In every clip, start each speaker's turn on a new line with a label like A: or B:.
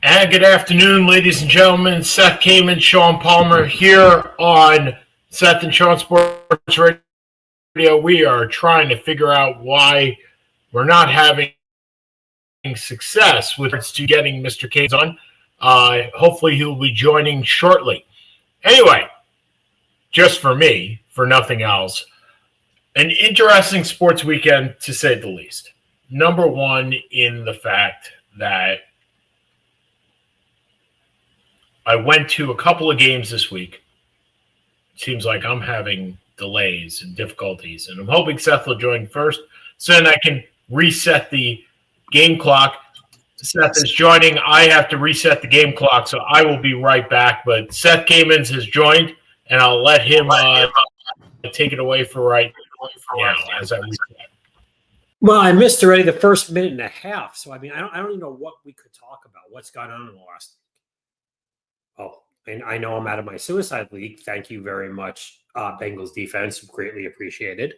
A: And good afternoon, ladies and gentlemen. Seth Kamen, Sean Palmer here on Seth and Sean Sports Radio. We are trying to figure out why we're not having success with regards to getting Mr. Canes on. Hopefully, he'll be joining shortly. Anyway, just for me, for nothing else, an interesting sports weekend to say the least. Number one, in the fact that I went to a couple of games this week. Seems like I'm having delays and difficulties, and I'm hoping Seth will join first so then I can reset the game clock. Seth is joining. I have to reset the game clock, so I will be right back. But Seth Kamens has joined, and I'll let him take it away for right now as I reset.
B: Well, I missed already the first minute and a half, so I don't even know what we could talk about. What's gone on in the last? Oh, and I know I'm out of my suicide league. Thank you very much, Bengals defense. Greatly appreciated.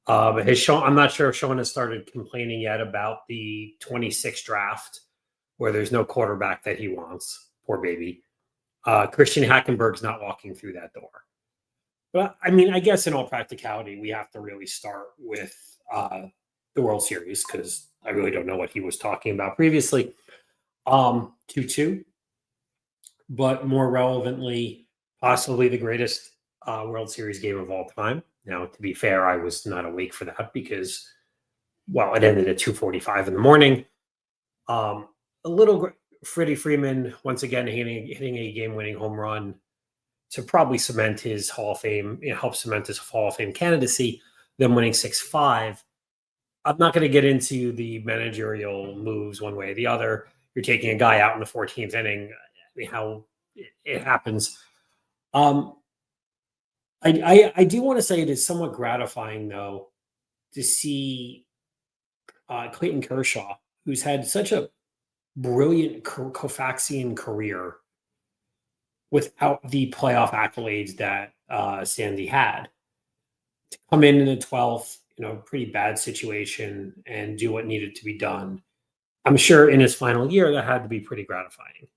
B: I'm not sure if Sean has started complaining yet about the 26 draft where there's no quarterback that he wants. Poor baby. Christian Hackenberg's not walking through that door. But I guess in all practicality, we have to really start with the World Series because I really don't know what he was talking about previously. 2-2. But more relevantly, possibly the greatest World Series game of all time. Now, to be fair, I was not awake for that because, it ended at 2:45 in the morning. A little Freddie Freeman, once again, hitting a game-winning home run to probably cement his Hall of Fame, help cement his Hall of Fame candidacy, them winning 6-5. I'm not going to get into the managerial moves one way or the other. You're taking a guy out in the 14th inning. How it happens. I do want to say it is somewhat gratifying, though, to see Clayton Kershaw, who's had such a brilliant Koufaxian career without the playoff accolades that Sandy had, to come in the 12th, pretty bad situation and do what needed to be done. I'm sure in his final year that had to be pretty gratifying.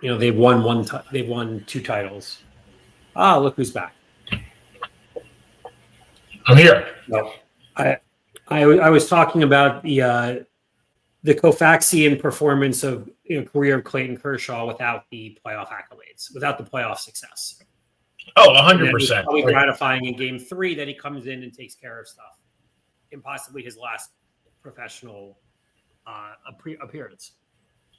B: They've won 2 titles. Look who's back.
A: I'm here.
B: No, I was talking about the Koufaxian performance of career of Clayton Kershaw without the playoff accolades, without the playoff success.
A: Oh, 100%.
B: Probably gratifying in Game 3 that he comes in and takes care of stuff, and possibly his last professional appearance.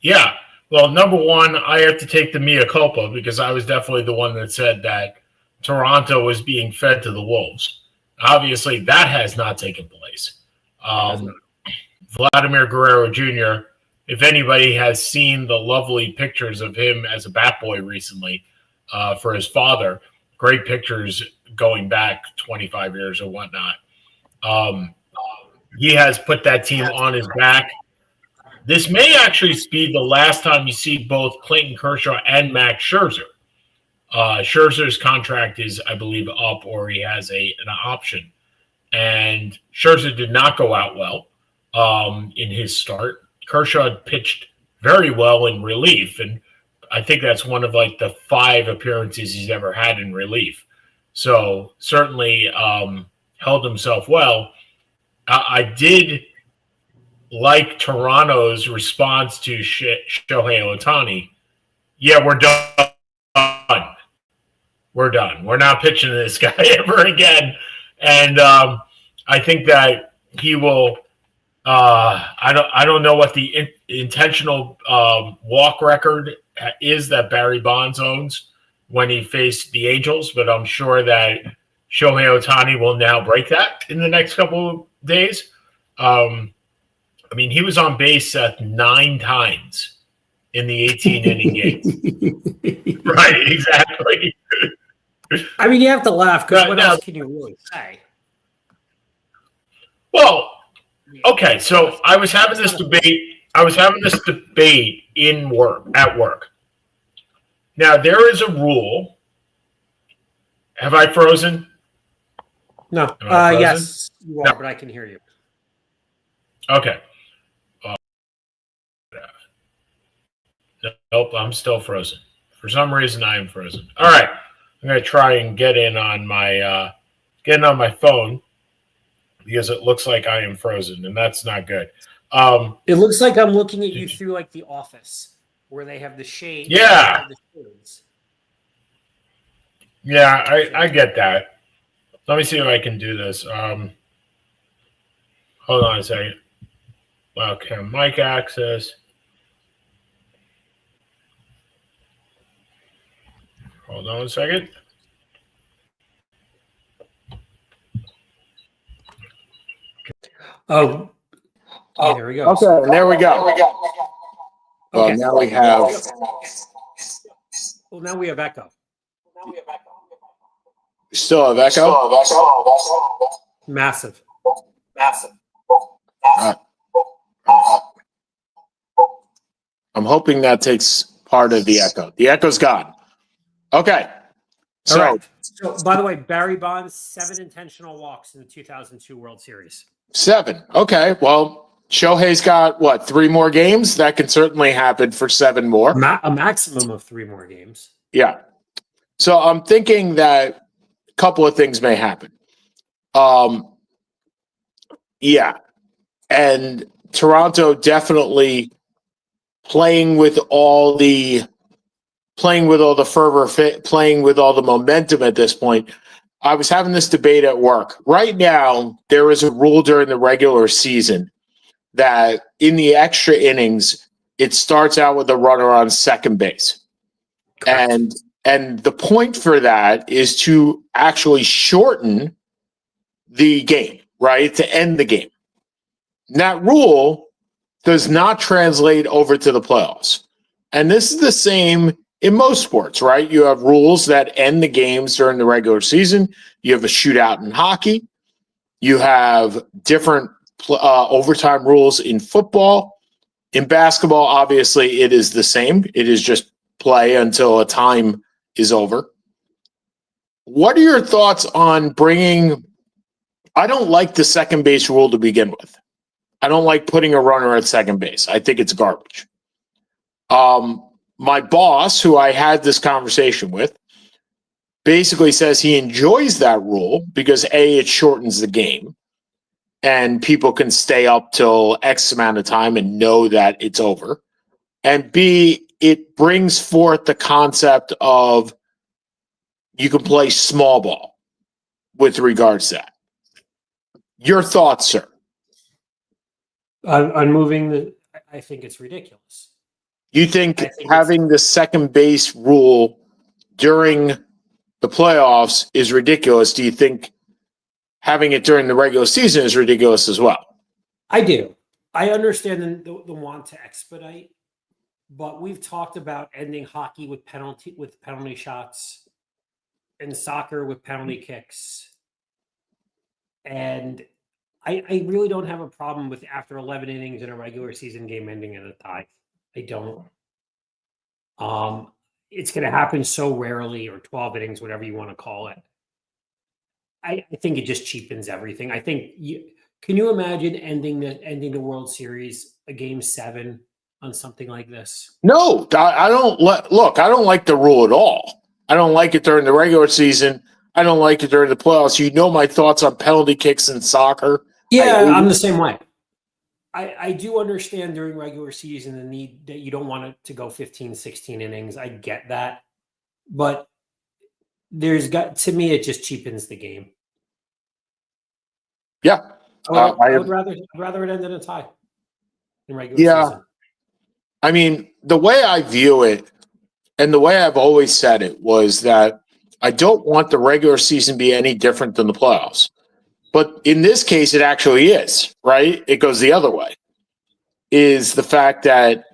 A: Yeah. Well, number one, I have to take the mea culpa because I was definitely the one that said that Toronto was being fed to the Wolves. Obviously, that has not taken place. Vladimir Guerrero Jr., if anybody has seen the lovely pictures of him as a bat boy recently for his father, great pictures going back 25 years or whatnot. He has put that team on his back. This may actually be the last time you see both Clayton Kershaw and Max Scherzer. Scherzer's contract is, I believe, up, or he has an option. And Scherzer did not go out well in his start. Kershaw pitched very well in relief, and I think that's one of the 5 appearances he's ever had in relief. So certainly held himself well. I did like Toronto's response to Shohei Ohtani. Yeah, we're done. We're done. We're not pitching to this guy ever again. And I think that he will. I don't know what the intentional walk record is that Barry Bonds owns when he faced the Angels, but I'm sure that Shohei Ohtani will now break that in the next couple of days. He was on base 9 times in the 18-inning game. Right, exactly.
B: You have to laugh because what else can you really say?
A: Well, okay, so I was having this debate. At work. Now there is a rule. Have I frozen?
B: No. Yes, you are, but I can hear you.
A: Okay. Nope, I'm still frozen. For some reason, I am frozen. All right, I'm gonna try and get in on my phone because it looks like I am frozen, and that's not good.
B: It looks like I'm looking at you through like The Office, where they have the shade.
A: Yeah,
B: The shades.
A: yeah, I get that. Let me see if I can do this. Hold on a second. Okay, mic access. Hold on a second.
B: Oh, there we go.
C: Okay, there we go. Well,
B: Okay.
C: now we have.
B: Well, now we have echo.
C: Still have echo?
B: Massive.
C: I'm hoping that takes part of the echo. The echo's gone. Okay. So,
B: All right. So, by the way, Barry Bonds, 7 intentional walks in the 2002 World Series.
C: 7. Okay. Well, Shohei's got, 3 more games? That can certainly happen for 7 more.
B: A maximum of 3 more games.
C: Yeah. So I'm thinking that a couple of things may happen. Yeah. And Toronto definitely playing with all the fervor, playing with all the momentum at this point. I was having this debate at work. Right now, there is a rule during the regular season that in the extra innings, it starts out with a runner on second base.
B: Correct.
C: And the point for that is to actually shorten the game, right? To end the game. And that rule does not translate over to the playoffs. And this is the same in most sports, right? You have rules that end the games during the regular season. You have a shootout in hockey. You have different overtime rules in football. In basketball, obviously, it is the same. It is just play until a time is over. What are your thoughts on bringing? I don't like the second base rule to begin with. I don't like putting a runner at second base. I think it's garbage. My boss, who I had this conversation with, basically says he enjoys that rule because A, it shortens the game and people can stay up till X amount of time and know that it's over. And B, it brings forth the concept of you can play small ball with regards to that. Your thoughts, sir?
B: On moving I think it's ridiculous.
C: You think having the second base rule during the playoffs is ridiculous? Do you think having it during the regular season is ridiculous as well?
B: I do. I understand the want to expedite, but we've talked about ending hockey with penalty shots and soccer with penalty kicks. And I really don't have a problem with after 11 innings in a regular season game ending in a tie. I don't. It's going to happen so rarely, or 12 innings, whatever you want to call it. I think it just cheapens everything. I think can you imagine ending the World Series, a game 7 on something like this?
C: No, I don't. Look, I don't like the rule at all. I don't like it during the regular season. I don't like it during the playoffs. You know my thoughts on penalty kicks in soccer.
B: Yeah, I'm the same way. I do understand during regular season the need that you don't want it to go 15, 16 innings. I get that. But to me, it just cheapens the game.
C: Yeah.
B: I would rather it end in a tie in regular season.
C: I mean, the way I view it and the way I've always said it was that I don't want the regular season to be any different than the playoffs. But in this case, it actually is, right? It goes the other way. Is the fact that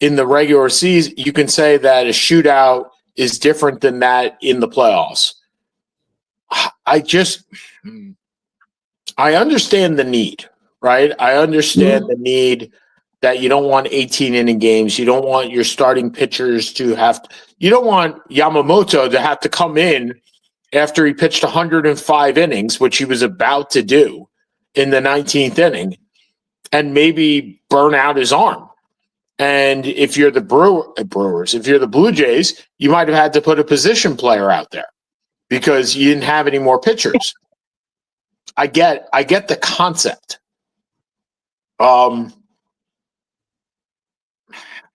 C: in the regular season, you can say that a shootout is different than that in the playoffs. I understand the need, right? I understand the need that you don't want 18-inning games. You don't want your starting pitchers you don't want Yamamoto to have to come in after he pitched 105 innings, which he was about to do in the 19th inning, and maybe burn out his arm. And if you're the Brewers, if you're the Blue Jays, you might have had to put a position player out there because you didn't have any more pitchers. I get the concept.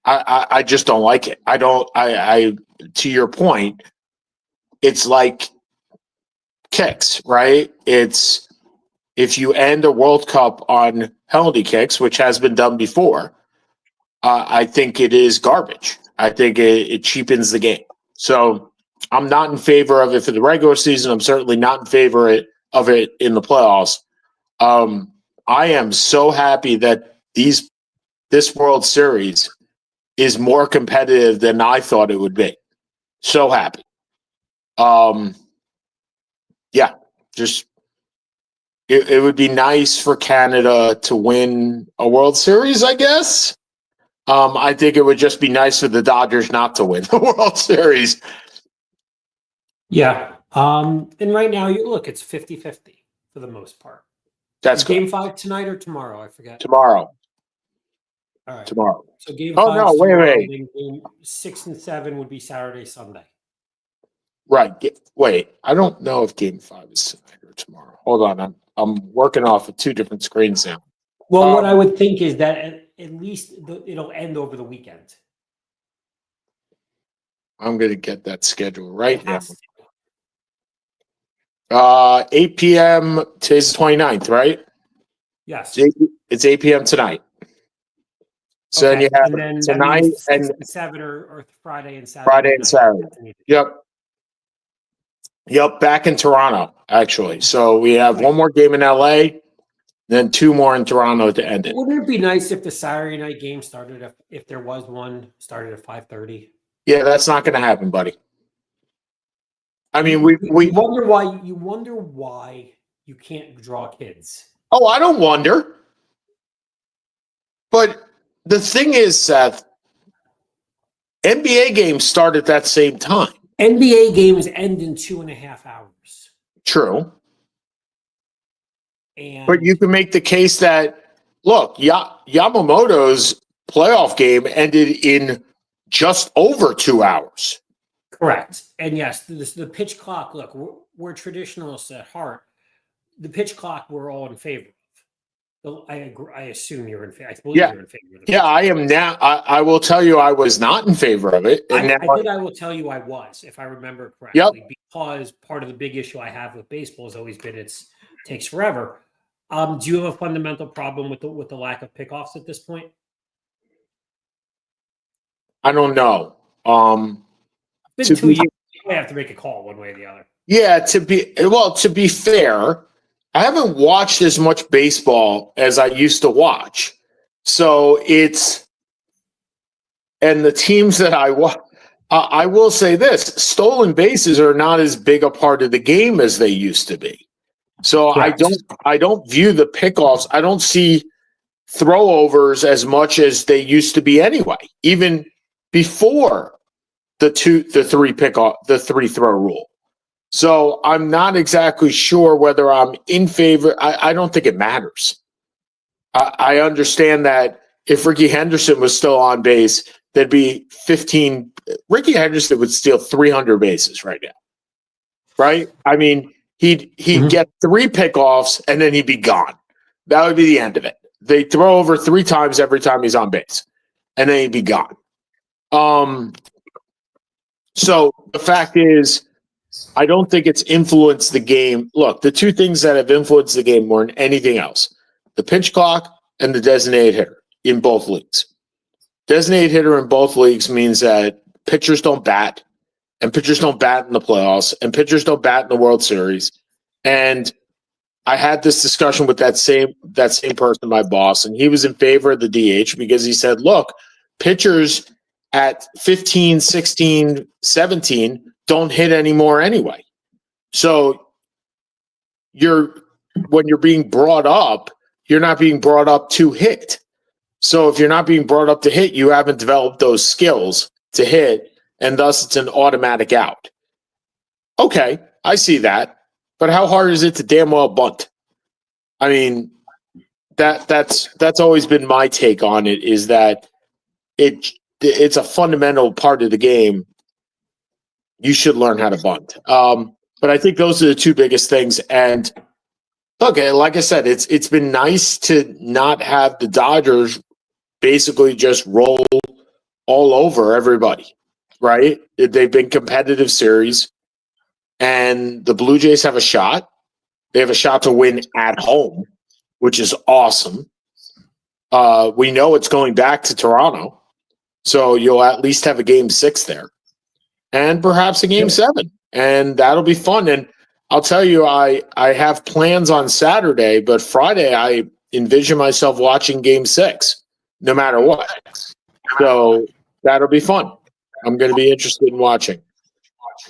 C: I just don't like it. I to your point, it's like kicks, right? It's if you end a World Cup on penalty kicks, which has been done before, I think it is garbage. I think it cheapens the game. So I'm not in favor of it for the regular season. I'm certainly not in favor of it in the playoffs. I am so happy that this World Series is more competitive than I thought it would be. So happy. Yeah, just it would be nice for Canada to win a World Series, I guess. I think it would just be nice for the Dodgers not to win the World Series.
B: Yeah. And right now, it's 50-50 for the most part.
C: That's
B: Game 5 tonight or tomorrow? I forget.
C: Tomorrow.
B: All right.
C: Tomorrow.
B: So game
C: Oh,
B: 5
C: no, wait.
B: Game 6 and 7 would be Saturday, Sunday.
C: Right. Wait. I don't know if Game 5 is tonight or tomorrow. Hold on. I'm working off of two different screens now.
B: Well, what I would think is that at least it'll end over the weekend.
C: I'm going to get that schedule right now. 8 p.m. Today's the 29th, right?
B: Yes.
C: It's 8 p.m. tonight. So then you have tonight and
B: 6 and 7 or Friday and Saturday.
C: Friday and Saturday. Yep. Back in Toronto, actually. So we have one more game in LA, then two more in Toronto to end it.
B: Wouldn't it be nice if the Saturday night game started if there was one started at 5:30?
C: Yeah, that's not going to happen, buddy. I mean, we
B: wonder why you can't draw kids.
C: Oh, I don't wonder. But the thing is, Seth, NBA games start at that same time.
B: NBA games end in 2.5 hours.
C: True.
B: And
C: but you can make the case that, look, Yamamoto's playoff game ended in just over 2 hours.
B: Correct. And yes, the pitch clock, look, we're traditionalists at heart. The pitch clock we're all in favor of. I assume you're in favor. I believe you're in favor of it.
C: Yeah, I am now. I will tell you I was not in favor of it. And
B: I think I will tell you I was, if I remember correctly, because part of the big issue I have with baseball has always been it takes forever. Do you have a fundamental problem with the lack of pickoffs at this point?
C: I don't know.
B: It's been 2 years. You have to make a call one way or the other.
C: Yeah, to be fair, I haven't watched as much baseball as I used to watch. So and the teams that I watch, I will say this, stolen bases are not as big a part of the game as they used to be. So correct. I don't view the pickoffs. I don't see throwovers as much as they used to be anyway, even before the three throw rule. So I'm not exactly sure whether I'm in favor. I don't think it matters. I understand that if Ricky Henderson was still on base, there'd be 15. Ricky Henderson would steal 300 bases right now. Right? I mean, he'd get 3 pickoffs and then he'd be gone. That would be the end of it. They throw over 3 times every time he's on base, and then he'd be gone. So the fact is, I don't think it's influenced the game. Look, the two things that have influenced the game more than anything else, the pitch clock and the designated hitter in both leagues. Designated hitter in both leagues means that pitchers don't bat, and pitchers don't bat in the playoffs, and pitchers don't bat in the World Series. And I had this discussion with that same person, my boss, and he was in favor of the DH because he said, look, pitchers at 15, 16, 17 don't hit anymore anyway. So when you're being brought up, you're not being brought up to hit. So if you're not being brought up to hit, you haven't developed those skills to hit, and thus it's an automatic out. Okay, I see that. But how hard is it to damn well bunt? I mean, that's always been my take on it, is that it's a fundamental part of the game. You should learn how to bunt. But I think those are the two biggest things. And look, like I said, it's been nice to not have the Dodgers basically just roll all over everybody, right? They've been competitive series, and the Blue Jays have a shot. They have a shot to win at home, which is awesome. We know it's going back to Toronto, so you'll at least have a game 6 there, and perhaps a game 7, and that'll be fun. And I'll tell you, I have plans on Saturday, but Friday I envision myself watching game 6, no matter what. So that'll be fun. I'm going to be interested in watching.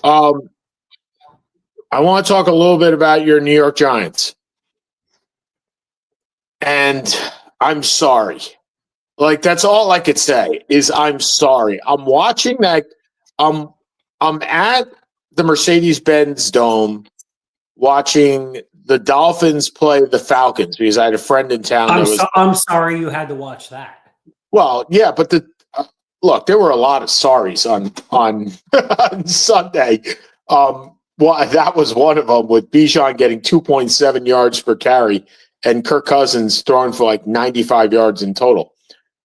C: I want to talk a little bit about your New York Giants. And I'm sorry. Like, that's all I could say is I'm sorry. I'm watching that. I'm at the Mercedes-Benz Dome watching the Dolphins play the Falcons because I had a friend in town.
B: I'm sorry you had to watch that.
C: Well, yeah, but look, there were a lot of sorries on on Sunday. Well, that was one of them, with Bijan getting 2.7 yards per carry and Kirk Cousins throwing for like 95 yards in total.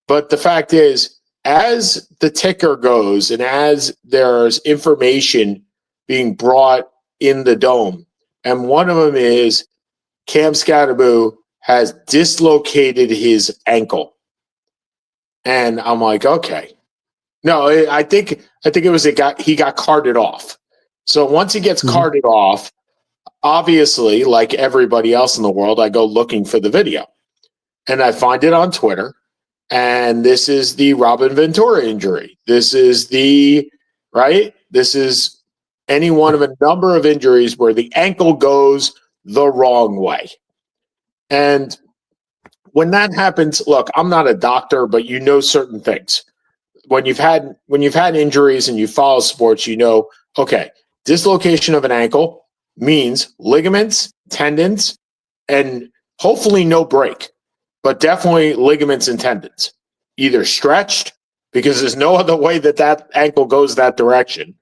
C: But the fact is, as the ticker goes and as there's information being brought in the dome, and one of them is Cam Scatterboo has dislocated his ankle. And I'm like, okay. No, I think it was he got carted off. So once he gets carted off, obviously, like everybody else in the world, I go looking for the video. And I find it on Twitter. And this is the Robin Ventura injury. This is This is any one of a number of injuries where the ankle goes the wrong way. And when that happens, look, I'm not a doctor, but you know certain things. When you've had injuries and you follow sports, you know, okay, dislocation of an ankle means ligaments, tendons, and hopefully no break, but definitely ligaments and tendons, either stretched because there's no other way that ankle goes that direction,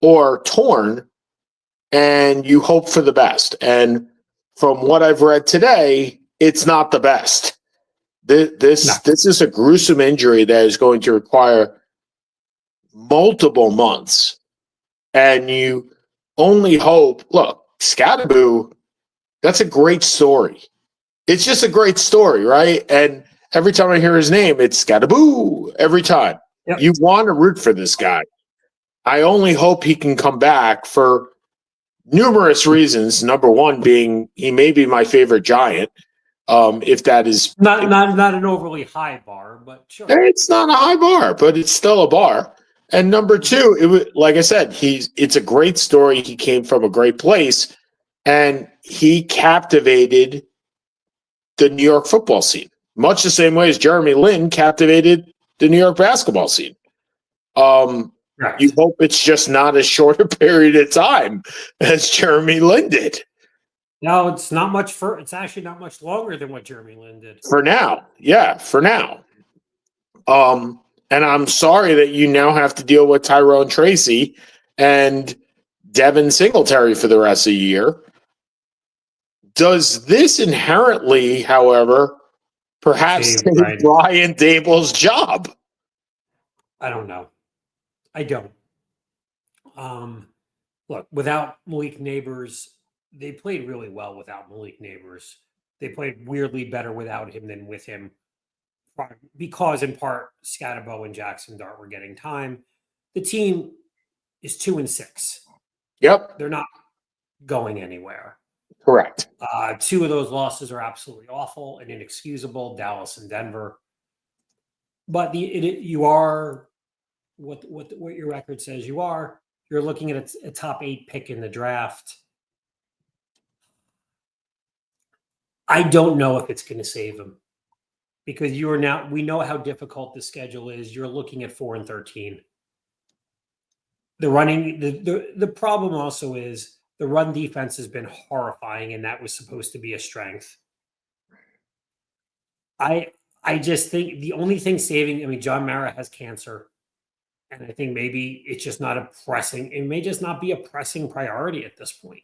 C: or torn, and you hope for the best. And from what I've read today, it's not the best. This is a gruesome injury that is going to require multiple months. And you only hope, look, Scatterboo, that's a great story. It's just a great story, right? And every time I hear his name, it's Scatterboo every time. Yep. You want to root for this guy. I only hope he can come back for numerous reasons. Number one being he may be my favorite Giant. If that is
B: not an overly high bar, but sure.
C: It's not a high bar, but it's still a bar. And number two, it was, like I said, it's a great story. He came from a great place, and he captivated the New York football scene, much the same way as Jeremy Lin captivated the New York basketball scene. Right. You hope it's just not a shorter period of time as Jeremy Lin did.
B: No, it's not much it's actually not much longer than what Jeremy Lin did.
C: For now. Yeah, for now. And I'm sorry that you now have to deal with Tyrone Tracy and Devin Singletary for the rest of the year. Does this inherently, however, perhaps save Brian Dable's job?
B: I don't know. I don't. Look, without Malik Neighbors, they played really well without Malik Neighbors. They played weirdly better without him than with him, because in part Scatterbo and Jackson Dart were getting time. The team is 2-6.
C: Yep.
B: They're not going anywhere.
C: Correct.
B: 2 of those losses are absolutely awful and inexcusable, Dallas and Denver. But you are what your record says you are. You're looking at a top 8 pick in the draft. I don't know if it's going to save him, because we know how difficult the schedule is. You're looking at 4-13. The problem also is the run defense has been horrifying, and that was supposed to be a strength. I just think the only thing saving, I mean, John Mara has cancer. And I think maybe it's just not it may just not be a pressing priority at this point.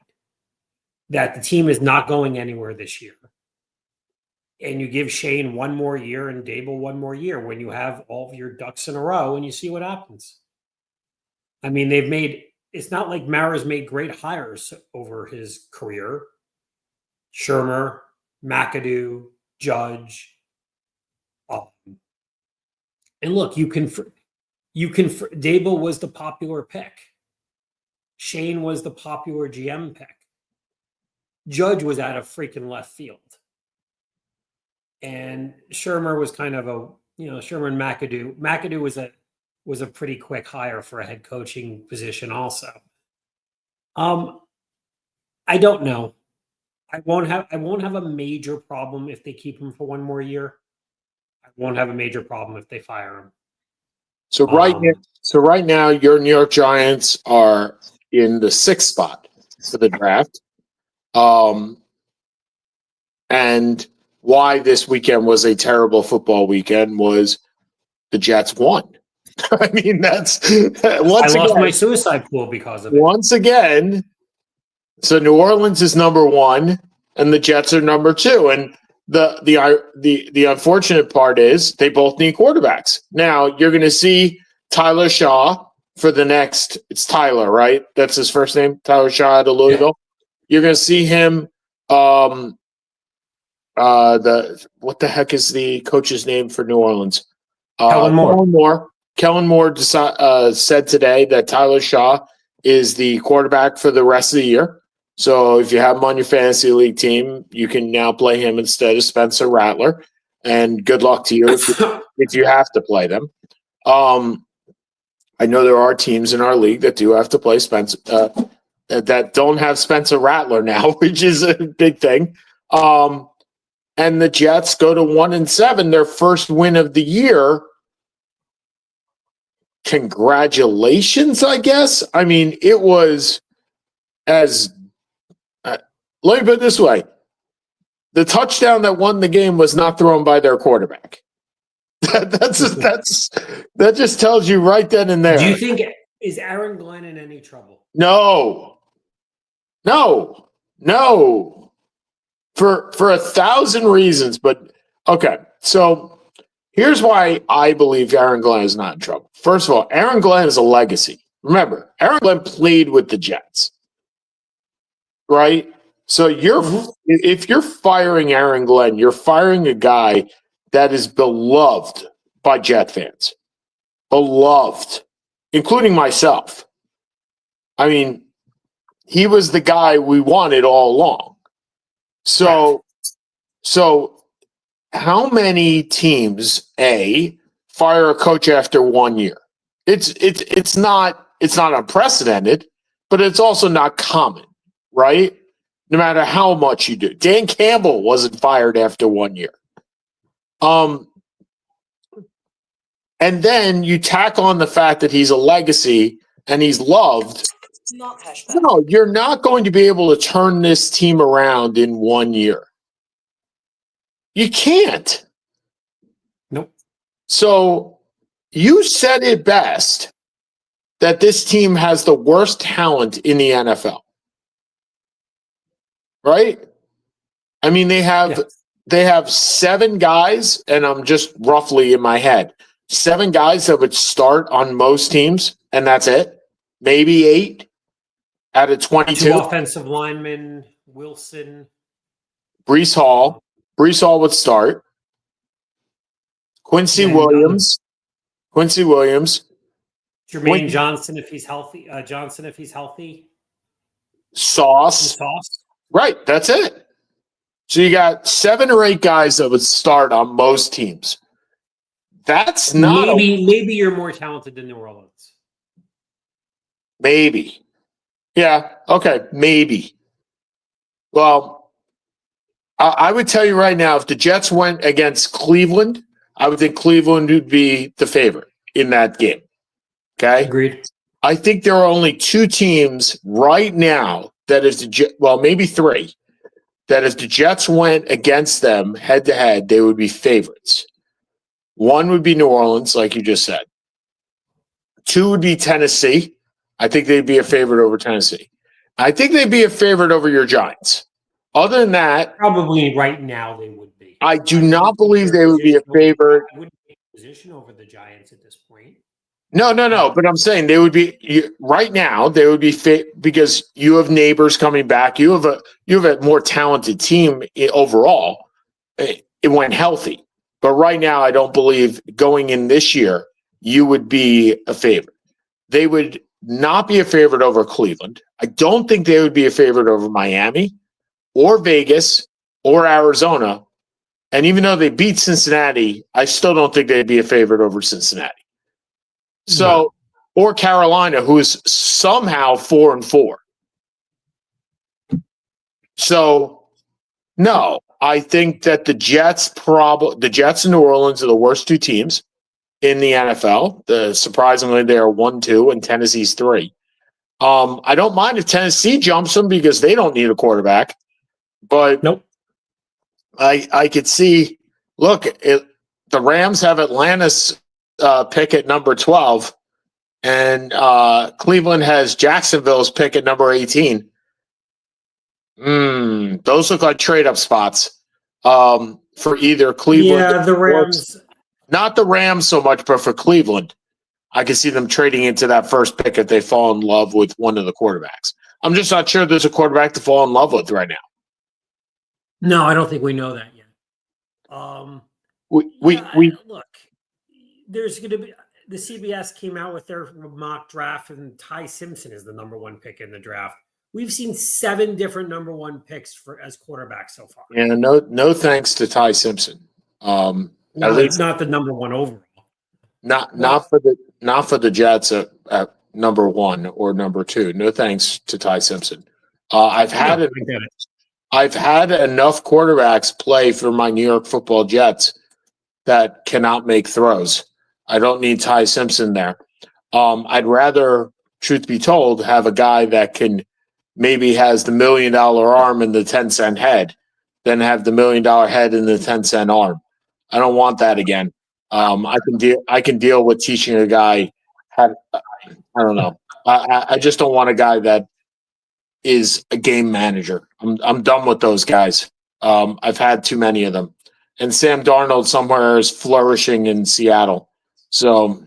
B: That the team is not going anywhere this year. And you give Shane one more year and Dable one more year when you have all of your ducks in a row and you see what happens. I mean, it's not like Mara's made great hires over his career. Shermer, McAdoo, Judge. And look, Dable was the popular pick. Shane was the popular GM pick. Judge was out of freaking left field. And Shermer was kind of Shermer and McAdoo. McAdoo was a pretty quick hire for a head coaching position also. I don't know. I won't have a major problem if they keep him for one more year. I won't have a major problem if they fire him.
C: So right now, your New York Giants are in the 6th spot for the draft. And why this weekend was a terrible football weekend was the Jets won. I mean, I lost
B: my suicide pool because of it.
C: Once again, so New Orleans is number 1, and the Jets are number 2, and the unfortunate part is they both need quarterbacks. Now you're going to see Tyler Shaw for the next. It's Tyler, right? That's his first name. Tyler Shaw out of Louisville. Yeah. You're going to see him. What the heck is the coach's name for New Orleans?
B: Kellen Moore.
C: Kellen Moore said today that Tyler Shaw is the quarterback for the rest of the year. So if you have him on your fantasy league team, you can now play him instead of Spencer Rattler. And good luck to you if you have to play them. I know there are teams in our league that do have to play Spencer that don't have Spencer Rattler now, which is a big thing. And the Jets go to 1-7, their first win of the year. Congratulations, I guess. I mean, it was as let me put it this way. The touchdown that won the game was not thrown by their quarterback. That just tells you right then and there.
B: Do you think is Aaron Glenn in any trouble?
C: No. For 1,000 reasons, but okay. So here's why I believe Aaron Glenn is not in trouble. First of all, Aaron Glenn is a legacy. Remember, Aaron Glenn played with the Jets, right? So if you're firing Aaron Glenn, you're firing a guy that is beloved by Jet fans. Beloved, including myself. I mean, he was the guy we wanted all along. So how many teams fire a coach after 1 year? It's not unprecedented, but it's also not common, right? No matter how much you do. Dan Campbell wasn't fired after 1 year. And then you tack on the fact that he's a legacy and he's loved. No, you're not going to be able to turn this team around in 1 year. You can't.
B: Nope.
C: So you said it best that this team has the worst talent in the NFL. Right? I mean, they have 7 guys, and I'm just roughly in my head, 7 guys that would start on most teams, and that's it. Maybe 8 out of 22.
B: 2 offensive linemen, Wilson.
C: Brees Hall would start. Quincy Williams.
B: Jermaine Johnson if he's healthy.
C: Sauce. Right, that's it. So you got 7 or 8 guys that would start on most teams. That's not
B: maybe you're more talented than New Orleans.
C: Maybe. Yeah, okay, maybe. Well, I would tell you right now, if the Jets went against Cleveland, I would think Cleveland would be the favorite in that game. Okay?
B: Agreed.
C: I think there are only 2 teams right now that is maybe 3, that if the Jets went against them head-to-head, they would be favorites. One would be New Orleans, like you just said. Two would be Tennessee. I think they'd be a favorite over Tennessee. I think they'd be a favorite over your Giants. Other than that,
B: Probably right now they would be.
C: I do not believe they would be a favorite.
B: I wouldn't take a position over the Giants at this point.
C: No. But I'm saying they would be right now. They would be because you have neighbors coming back. You have a more talented team overall. It went healthy, but right now I don't believe going in this year you would be a favorite. They would not be a favorite over Cleveland. I don't think they would be a favorite over Miami or Vegas or Arizona. And even though they beat Cincinnati, I still don't think they'd be a favorite over Cincinnati. So, or Carolina, who is somehow 4-4. So, no, I think that the Jets and New Orleans are the worst two teams in the NFL. Surprisingly, they are 1-2 and Tennessee's 3. I don't mind if Tennessee jumps them because they don't need a quarterback. But
B: nope.
C: I could see. Look, the Rams have Atlanta's pick at number 12, and Cleveland has Jacksonville's pick at number 18. Those look like trade-up spots for either Cleveland.
B: Yeah, the Rams.
C: Not the Rams so much, but for Cleveland, I can see them trading into that first pick if they fall in love with one of the quarterbacks. I'm just not sure there's a quarterback to fall in love with right now.
B: No, I don't think we know that yet. Look, there's going to be the CBS came out with their mock draft, and Ty Simpson is the number 1 pick in the draft. We've seen 7 different number 1 picks as quarterbacks so far.
C: Yeah, no thanks to Ty Simpson.
B: At least not the number 1 overall.
C: Not for the Jets at number 1 or number 2. No thanks to Ty Simpson. I've had enough quarterbacks play for my New York Football Jets that cannot make throws. I don't need Ty Simpson there. I'd rather, truth be told, have a guy that can maybe has the $1 million arm and the 10-cent head than have the $1 million head and the 10-cent arm. I don't want that again. I can deal with teaching a guy how. I don't know. I just don't want a guy that is a game manager. I'm done with those guys. I've had too many of them. And Sam Darnold somewhere is flourishing in Seattle. So,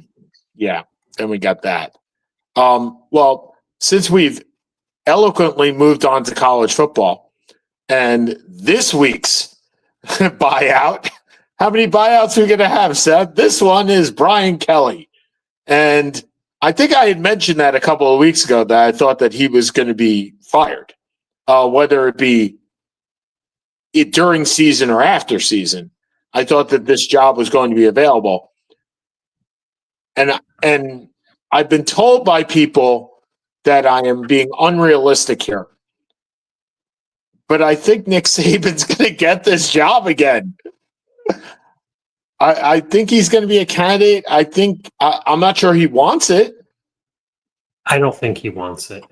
C: yeah, then we got that. Well, since we've eloquently moved on to college football, and this week's buyout, how many buyouts are we going to have, Seth? This one is Brian Kelly. And I think I had mentioned that a couple of weeks ago that I thought that he was going to be fired, whether it be during season or after season. I thought that this job was going to be available. And I've been told by people that I am being unrealistic here. But I think Nick Saban's going to get this job again. I think he's going to be a candidate. I'm not sure he wants it.
B: I don't think he wants it.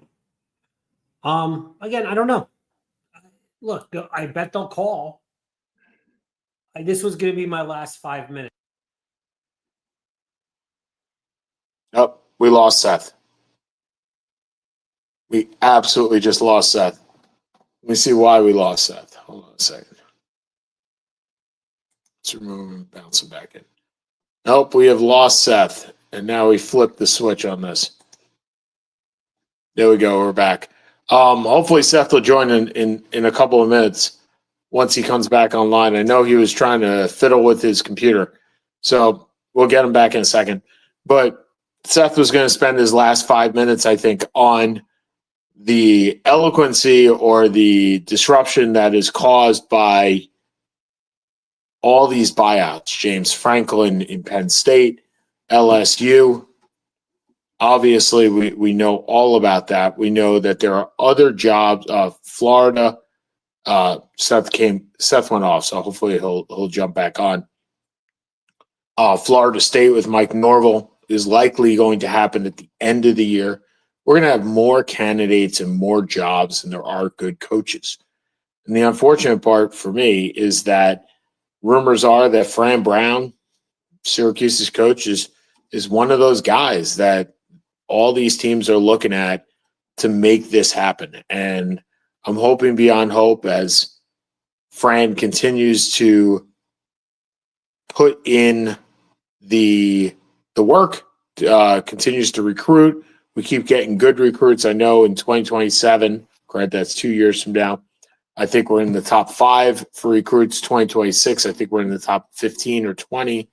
B: Again, I don't know. Look, I bet they'll call. This was going to be my last 5 minutes.
C: Oh, we lost Seth. We absolutely just lost Seth. Let me see why we lost Seth. Hold on a second. Let's remove him, bounce him back in. Nope, we have lost Seth. And now we flipped the switch on this. There we go. We're back. Hopefully Seth will join in a couple of minutes once he comes back online. I know he was trying to fiddle with his computer. So we'll get him back in a second. But Seth was going to spend his last 5 minutes, I think, on the eloquency or the disruption that is caused by all these buyouts. James Franklin in Penn State, LSU. Obviously, we know all about that. We know that there are other jobs. Florida. Seth went off, so hopefully he'll jump back on. Florida State with Mike Norvell is likely going to happen at the end of the year. We're going to have more candidates and more jobs than there are good coaches. And the unfortunate part for me is that rumors are that Fran Brown Syracuse's coach is one of those guys that all these teams are looking at to make this happen. And I'm hoping beyond hope as Fran continues to put in the work, continues to recruit. We keep getting good recruits. I know in 2027, correct, that's 2 years from now, I think we're in the top 5 for recruits. 2026, I think we're in the top 15 or 20.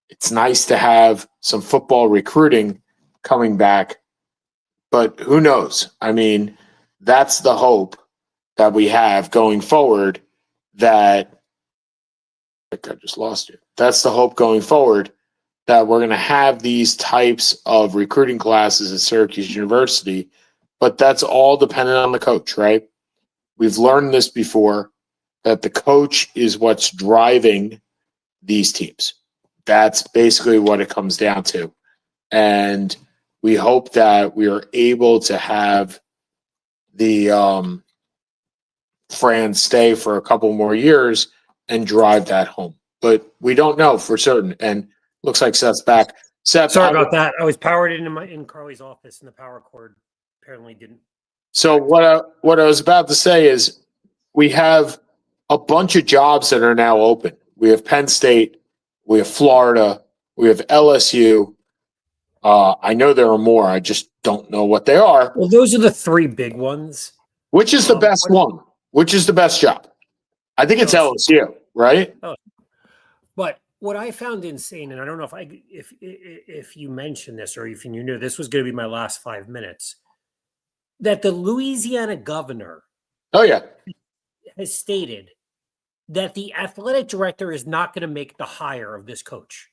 C: It's nice to have some football recruiting coming back, but who knows? I mean, that's the hope that we have going forward. I think I just lost you. That's the hope going forward, that we're going to have these types of recruiting classes at Syracuse University, but that's all dependent on the coach, right? We've learned this before, that the coach is what's driving these teams. That's basically what it comes down to. And we hope that we are able to have the Fran stay for a couple more years and drive that home. But we don't know for certain. And looks like Seth's back. Seth,
B: Sorry about that. I was powered in Carly's office, and the power cord apparently didn't.
C: So what I was about to say is we have a bunch of jobs that are now open. We have Penn State, we have Florida, we have LSU. I know there are more. I just don't know what they are.
B: Well, those are the 3 big ones.
C: Which is the best one? Which is the best job? I think it's LSU, right?
B: But what I found insane, and I don't know if you mentioned this or if you knew this was going to be my last 5 minutes, that the Louisiana governor has stated that the athletic director is not going to make the hire of this coach.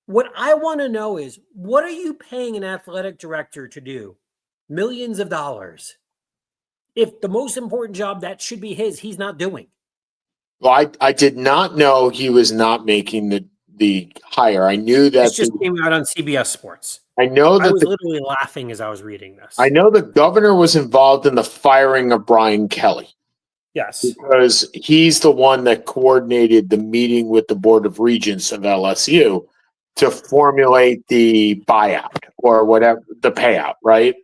B: What I want to know is, what are you paying an athletic director to do? Millions of dollars. If the most important job that should be he's not doing.
C: Well, I did not know he was not making the hire. I knew that
B: this just came out on CBS Sports.
C: I know that
B: I was literally laughing as I was reading this.
C: I know the governor was involved in the firing of Brian Kelly.
B: Yes.
C: Because he's the one that coordinated the meeting with the Board of Regents of LSU to formulate the buyout or whatever, the payout, right?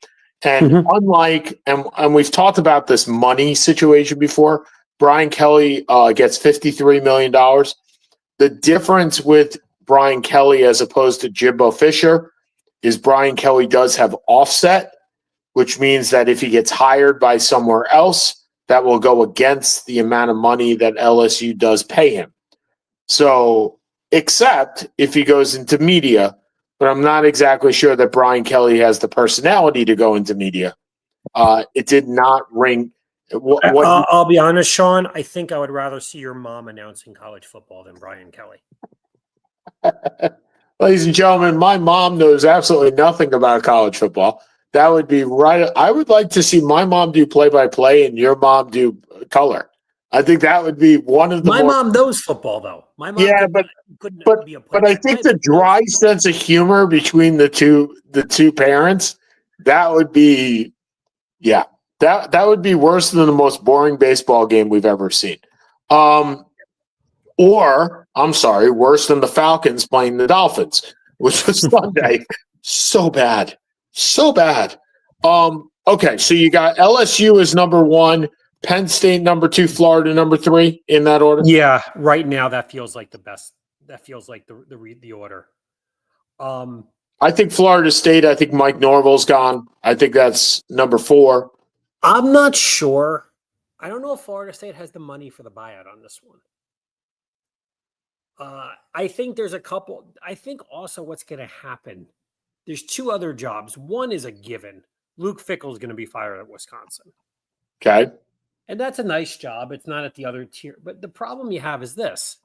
C: And unlike, and we've talked about this money situation before, Brian Kelly gets $53 million. The difference with Brian Kelly as opposed to Jimbo Fisher is Brian Kelly does have offset, which means that if he gets hired by somewhere else, that will go against the amount of money that LSU does pay him. So, except if he goes into media, but I'm not exactly sure that Brian Kelly has the personality to go into media. It did not ring.
B: I'll be honest, Sean. I think I would rather see your mom announcing college football than Brian Kelly.
C: Ladies and gentlemen, my mom knows absolutely nothing about college football. That would be right. I would like to see my mom do play-by-play and your mom do color. I think that would be one of the.
B: My mom knows football, though. My mom, couldn't be a player.
C: But I think the dry sense of humor between the two parents, that would be, yeah, that would be worse than the most boring baseball game we've ever seen. Or I'm sorry, worse than the Falcons playing the Dolphins, which was Sunday. So bad. Okay, so you got LSU as number 1, Penn State number 2, Florida number 3 in that order.
B: Yeah, right now that feels like the best. That feels like the order.
C: I think Florida State. I think Mike Norvell's gone. I think that's number 4.
B: I'm not sure. I don't know if Florida State has the money for the buyout on this one. I think there's a couple. I think also what's going to happen. There's 2 other jobs. One is a given. Luke Fickell is going to be fired at Wisconsin.
C: Okay.
B: And that's a nice job. It's not at the other tier. But the problem you have is this.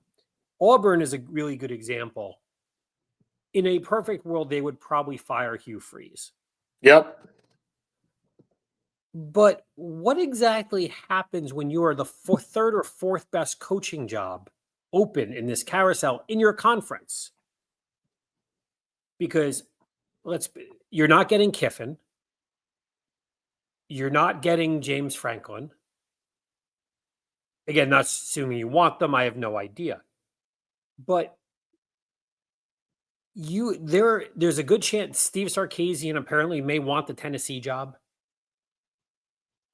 B: Auburn is a really good example. In a perfect world, they would probably fire Hugh Freeze.
C: Yep.
B: But what exactly happens when you are the 3rd or 4th best coaching job open in this carousel in your conference? Because you're not getting Kiffin. You're not getting James Franklin. Again, not assuming you want them. I have no idea. But there's a good chance Steve Sarkisian apparently may want the Tennessee job.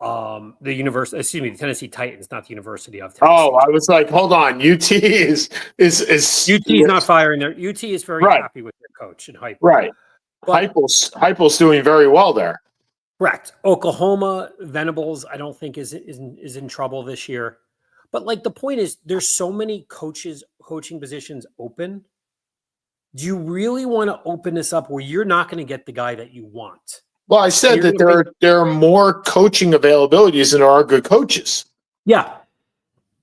B: The Tennessee Titans, not the University of Tennessee.
C: Oh, I was like, hold on. UT is
B: UT is not firing their UT is very
C: Right.
B: happy with their coach and Heupel.
C: right.
B: But,
C: Heupel's doing very well there.
B: correct. Oklahoma Venables, I don't think is in trouble this year. But like the point is, there's so many coaching positions open. Do you really want to open this up where you're not going to get the guy that you want?
C: Well, I said that there are more coaching availabilities than there are good coaches.
B: Yeah.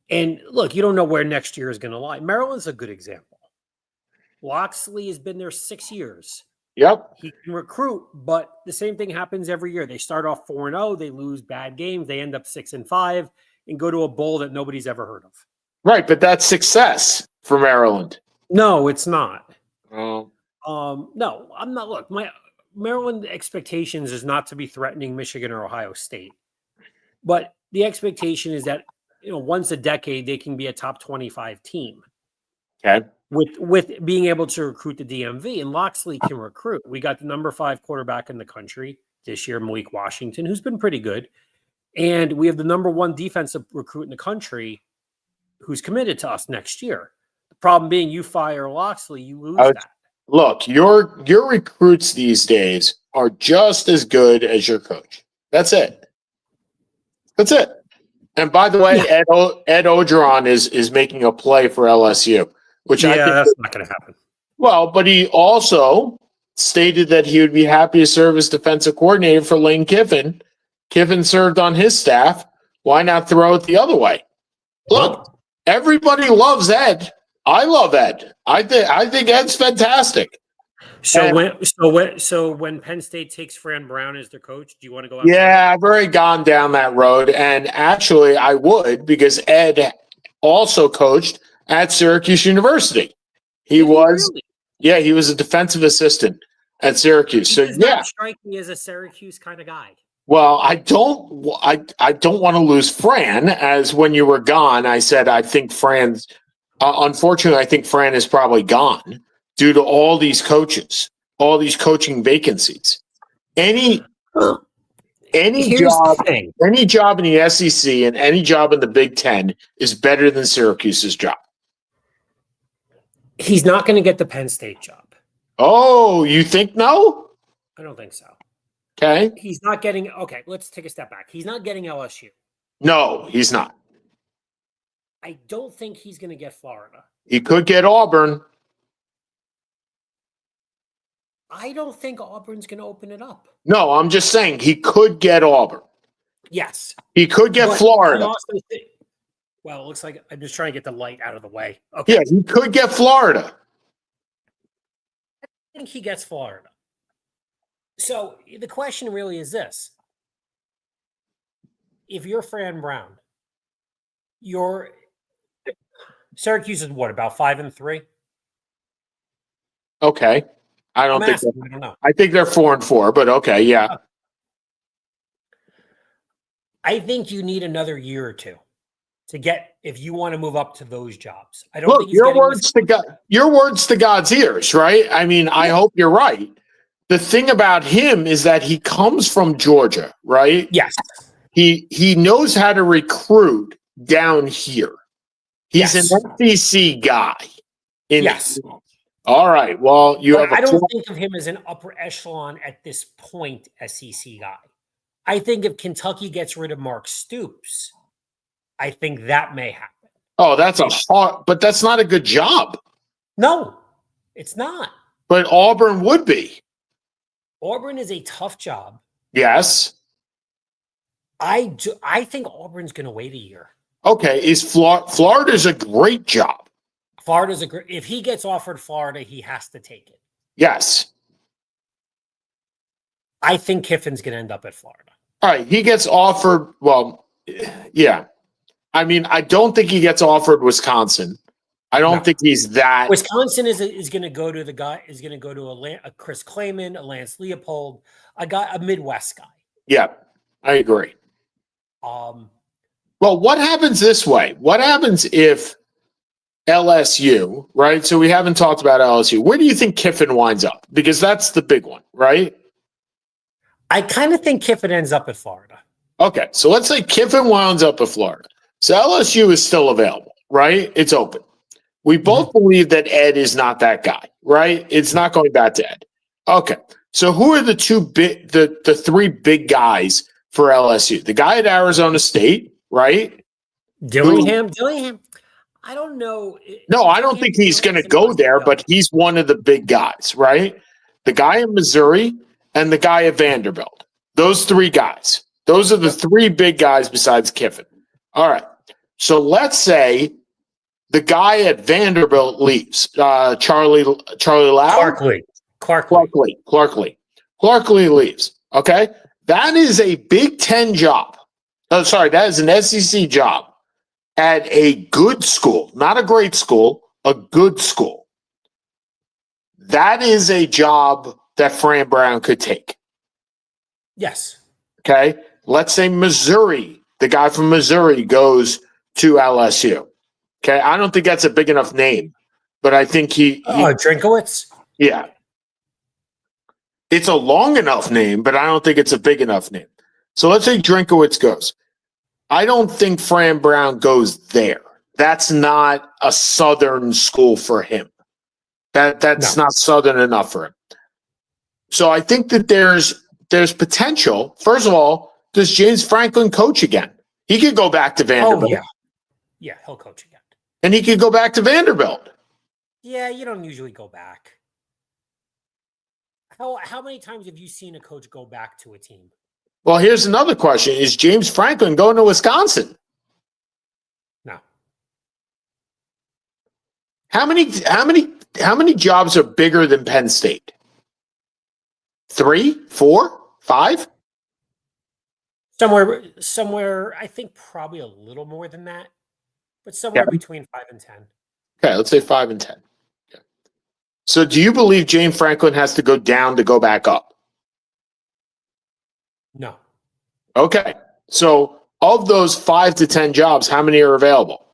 B: And look, you don't know where next year is going to lie. Maryland's a good example. Loxley has been there 6 years.
C: Yep.
B: He can recruit, but the same thing happens every year. They start off 4-0, they lose bad games, they end up 6-5 and go to a bowl that nobody's ever heard of.
C: Right, but that's success for Maryland.
B: No, it's not.
C: Oh.
B: No, I'm not. Look, my Maryland expectations is not to be threatening Michigan or Ohio State. But the expectation is that, once a decade, they can be a top 25 team.
C: Okay.
B: With being able to recruit the DMV, and Loxley can recruit. We got the number 5 quarterback in the country this year, Malik Washington, who's been pretty good. And we have the number 1 defensive recruit in the country who's committed to us next year. The problem being you fire Loxley, you lose that.
C: Look, your recruits these days are just as good as your coach. That's it. That's it. And by the way, yeah. Ed Ogeron is making a play for LSU, which I think
B: that's not going to happen.
C: Well, but he also stated that he would be happy to serve as defensive coordinator for Lane Kiffin. Kiffin served on his staff. Why not throw it the other way? Look, everybody loves Ed. I love Ed. I think Ed's fantastic.
B: So when Penn State takes Fran Brown as their coach, do you want to go?
C: Yeah, I've already gone down that road, and actually, I would because Ed also coached at Syracuse University. He was a defensive assistant at Syracuse.
B: He does not strike me as a Syracuse kind of guy.
C: Well, I don't want to lose Fran. As when you were gone, I said I think Fran's. Unfortunately, I think Fran is probably gone due to all these coaches, all these coaching vacancies. Any job in the SEC and any job in the Big Ten is better than Syracuse's job.
B: He's not going to get the Penn State job.
C: Oh, you think no?
B: I don't think so.
C: Okay.
B: He's not getting. Okay, let's take a step back. He's not getting LSU.
C: No, he's not.
B: I don't think he's going to get Florida.
C: He could get Auburn.
B: I don't think Auburn's going to open it up.
C: No, I'm just saying he could get Auburn.
B: Yes.
C: He could get Florida.
B: Well, it looks like I'm just trying to get the light out of the way. Okay.
C: Yeah, he could get Florida.
B: I think he gets Florida. So the question really is this. If you're Fran Brown, Syracuse is what, about 5-3?
C: Okay. I don't know. I think they're 4-4, but okay, yeah.
B: I think you need another year or two to get if you want to move up to those jobs. I don't think
C: your words to God's ears, right? I mean, I hope you're right. The thing about him is that he comes from Georgia, right?
B: Yes.
C: He knows how to recruit down here. He's an SEC guy.
B: Yes.
C: All right. Well,
B: I don't think of him as an upper echelon at this point SEC guy. I think if Kentucky gets rid of Mark Stoops, I think that may happen.
C: Oh, but that's not a good job.
B: No, it's not.
C: But Auburn would be.
B: Auburn is a tough job.
C: Yes.
B: I think Auburn's going to wait a year.
C: Okay. Florida's a great job.
B: Florida's if he gets offered Florida, he has to take it.
C: Yes.
B: I think Kiffin's going to end up at Florida.
C: All right. He gets offered. Well, yeah. I mean, I don't think he gets offered Wisconsin. I don't think he's that.
B: Wisconsin is going to go to the guy. Is going to go to a Chris Klayman, a Lance Leopold, a Midwest guy.
C: Yeah, I agree. Well, what happens this way? What happens if LSU, right? So we haven't talked about LSU. Where do you think Kiffin winds up? Because that's the big one, right?
B: I kind of think Kiffin ends up at Florida.
C: Okay, so let's say Kiffin winds up at Florida. So LSU is still available, right? It's open. We both believe that Ed is not that guy, right? It's not going back to Ed. Okay, so who are the three big guys for LSU? The guy at Arizona State, right?
B: Dillingham. I don't know.
C: No, I don't think he's going to go there, but he's one of the big guys, right? The guy in Missouri and the guy at Vanderbilt. Those three guys. Those are the three big guys besides Kiffin. All right. So let's say the guy at Vanderbilt leaves. Charlie Lau? Clark Lee leaves. Okay. That is a Big Ten job. Oh, sorry, that is an SEC job at a good school, not a great school, a good school. That is a job that Fran Brown could take.
B: Yes.
C: Okay. Let's say Missouri, the guy from Missouri goes to LSU. Okay. I don't think that's a big enough name, but I think he
B: Drinkowitz?
C: Yeah. It's a long enough name, but I don't think it's a big enough name. So let's say Drinkowitz goes. I don't think Fran Brown goes there. That's not a Southern school for him. That's not Southern enough for him. So I think that there's potential. First of all, does James Franklin coach again? He could go back to Vanderbilt.
B: Oh, yeah. Yeah, he'll coach again.
C: And he could go back to Vanderbilt.
B: Yeah, you don't usually go back. How many times have you seen a coach go back to a team?
C: Well, here's another question. Is James Franklin going to Wisconsin?
B: No.
C: How many jobs are bigger than Penn State? 3, 4, 5?
B: Somewhere, I think probably a little more than that, but somewhere between 5 and 10.
C: Okay, let's say 5 and 10. Okay. So do you believe James Franklin has to go down to go back up?
B: No.
C: Okay. So of those 5 to 10 jobs, how many are available?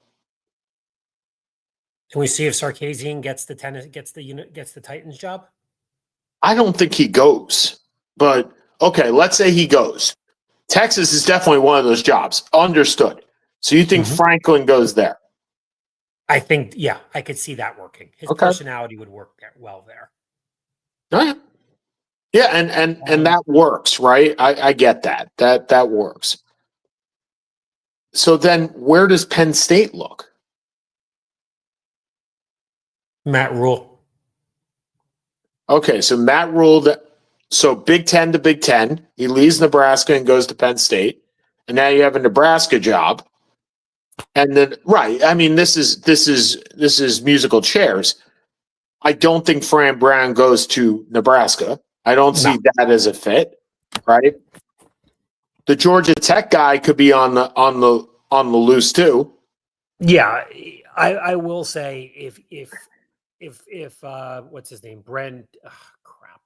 B: Can we see if Sarkisian gets the Titans job?
C: I don't think he goes. But okay, let's say he goes. Texas is definitely one of those jobs. Understood. So you think Franklin goes there?
B: I think, yeah, I could see that working. His personality would work well there.
C: All right. Yeah, and that works, right? I get that. That works. So then where does Penn State look?
B: Matt Rule.
C: Okay, so Matt Rule, so Big Ten to Big Ten. He leaves Nebraska and goes to Penn State. And now you have a Nebraska job. And then, right, I mean, this is musical chairs. I don't think Fran Brown goes to Nebraska. I don't see that as a fit, right? The Georgia Tech guy could be on the loose too.
B: Yeah, I will say if what's his name, Brent? Crap,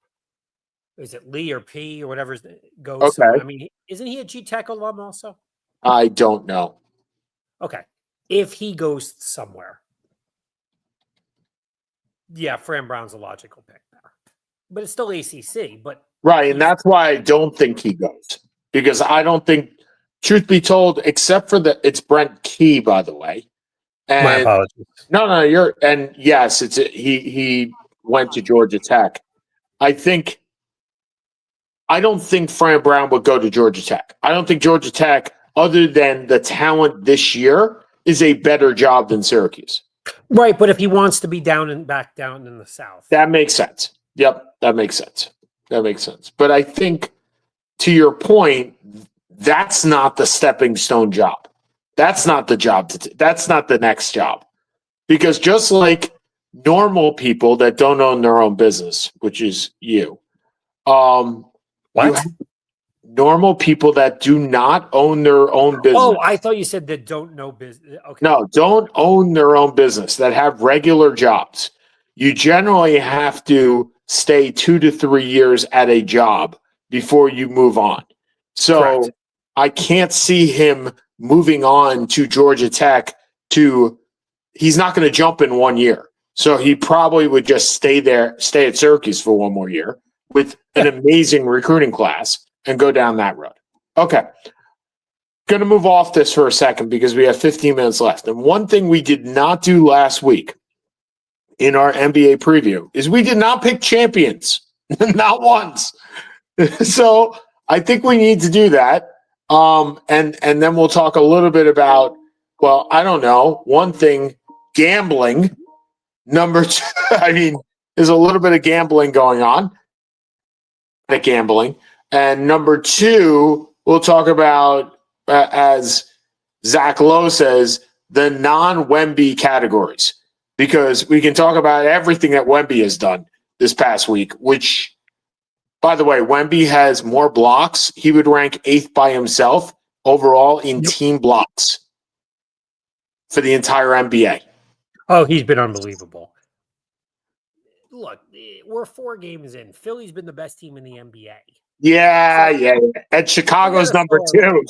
B: is it Lee or P or whatever goes?
C: Okay.
B: So, I mean, isn't he a G Tech alum also?
C: I don't know.
B: Okay, if he goes somewhere, yeah, Fran Brown's a logical pick there. But it's still ACC. But
C: right, and that's why I don't think he goes. Because I don't think, truth be told, except for it's Brent Key, by the way. And
B: my apologies.
C: No, yes, he went to Georgia Tech. I don't think Fran Brown would go to Georgia Tech. I don't think Georgia Tech, other than the talent this year, is a better job than Syracuse.
B: Right, but if he wants to be back down in the South.
C: That makes sense. Yep, that makes sense. But I think, to your point, that's not the stepping stone job. That's not the job. That's not the next job. Because just like normal people that don't own their own business, which is you, normal people that do not own their own business.
B: Oh, I thought you said that don't know business. Okay.
C: No, don't own their own business, that have regular jobs. You generally have to stay 2 to 3 years at a job before you move on. So correct. I can't see him moving on to Georgia Tech to he's not going to jump in 1 year. So he probably would just stay at Syracuse for 1 more year with an amazing recruiting class and go down that road. Okay. Going to move off this for a second because we have 15 minutes left. And one thing we did not do last week in our NBA preview is we did not pick champions, not once. So I think we need to do that. And then we'll talk a little bit about, well, I don't know, one thing, gambling. Number two, I mean, there's a little bit of gambling going on. Gambling. And number two, we'll talk about, as Zach Lowe says, the non-Wemby categories. Because we can talk about everything that Wemby has done this past week, which, by the way, Wemby has more blocks. He would rank 8th by himself overall in team blocks for the entire NBA.
B: Oh, he's been unbelievable. Look, we're 4 games in. Philly's been the best team in the NBA.
C: Yeah. And Chicago's number 2.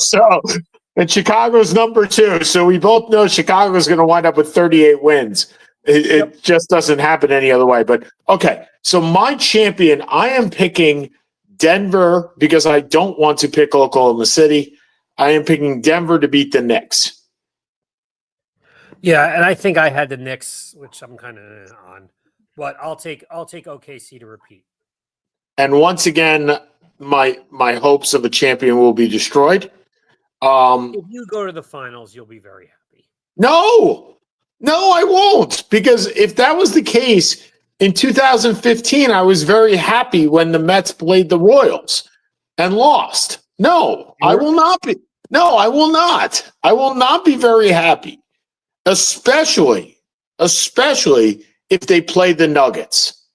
C: And Chicago's number 2. So we both know Chicago's going to wind up with 38 wins. It just doesn't happen any other way. But okay, so my champion, I am picking Denver because I don't want to pick Oklahoma City. I am picking Denver to beat the Knicks.
B: Yeah, and I think I had the Knicks, which I'm kind of on, but I'll take OKC to repeat.
C: And once again, my hopes of a champion will be destroyed.
B: If you go to the finals, you'll be very happy.
C: No, I won't, because if that was the case in 2015, I was very happy when the Mets played the Royals and lost. No, I will not be. No, I will not. I will not be very happy. Especially if they play the Nuggets,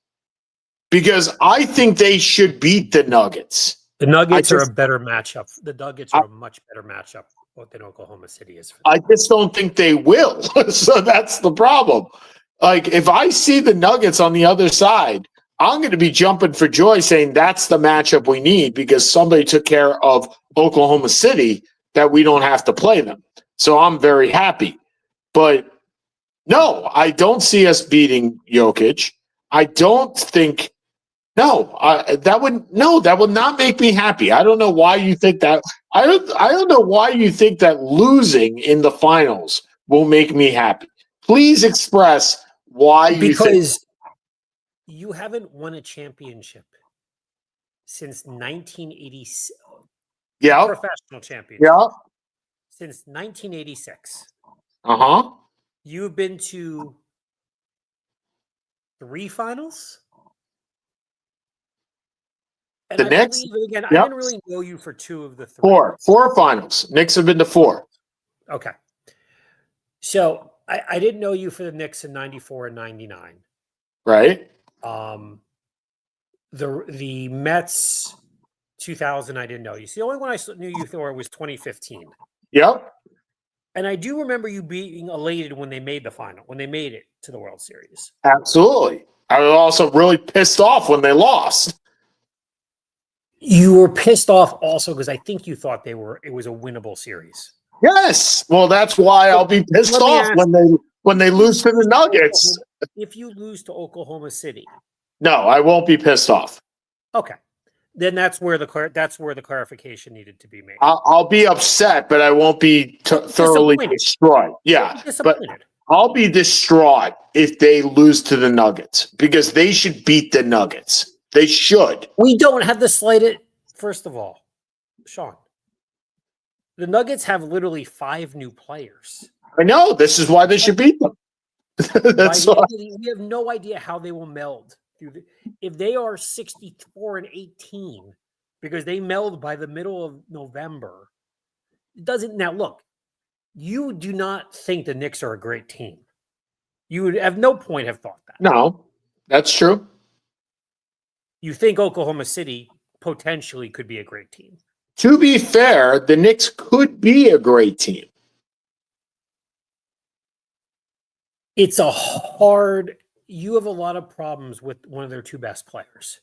C: because I think they should beat the Nuggets.
B: The Nuggets are a better matchup. The Nuggets are a much better matchup than Oklahoma City is.
C: I just don't think they will. So that's the problem. Like, if I see the Nuggets on the other side, I'm going to be jumping for joy saying that's the matchup we need because somebody took care of Oklahoma City that we don't have to play them. So I'm very happy. But no, I don't see us beating Jokic. I don't think that would not make me happy. I don't know why you think that. I don't know why you think that losing in the finals will make me happy. Please express why you think.
B: Because you haven't won a championship since 1986.
C: Yeah.
B: Professional championship.
C: Yeah.
B: Since 1986.
C: Uh-huh.
B: You've been to 3 finals? And
C: the Knicks?
B: Again, I didn't really know you for 2 of the 3.
C: 4 finals. Knicks have been to 4.
B: Okay. So I didn't know you for the Knicks in 94 and 99.
C: Right.
B: The Mets 2000, I didn't know you. See, the only one I knew you for was 2015.
C: Yep.
B: And I do remember you being elated when they made it to the World Series.
C: Absolutely. I was also really pissed off when they lost.
B: You were pissed off also because I think you thought it was a winnable series.
C: Yes. Well, that's why I'll be pissed off when they lose to the Nuggets.
B: If you lose to Oklahoma City.
C: No, I won't be pissed off.
B: Okay. Then that's where the clarification needed to be made.
C: I'll be upset, but I won't be thoroughly destroyed. Yeah, but I'll be distraught if they lose to the Nuggets because they should beat the Nuggets. They should.
B: We don't have the slightest. First of all, Sean, the Nuggets have literally 5 new players.
C: I know. This is why they should beat them. That's why.
B: We have no idea how they will meld. If they are 64 and 18 because they meld by the middle of November, it doesn't. Now look, you do not think the Knicks are a great team. You would have no point have thought that.
C: No, that's true.
B: You think Oklahoma City potentially could be a great team.
C: To be fair, the Knicks could be a great team.
B: It's a hard. You have a lot of problems with one of their 2 best players.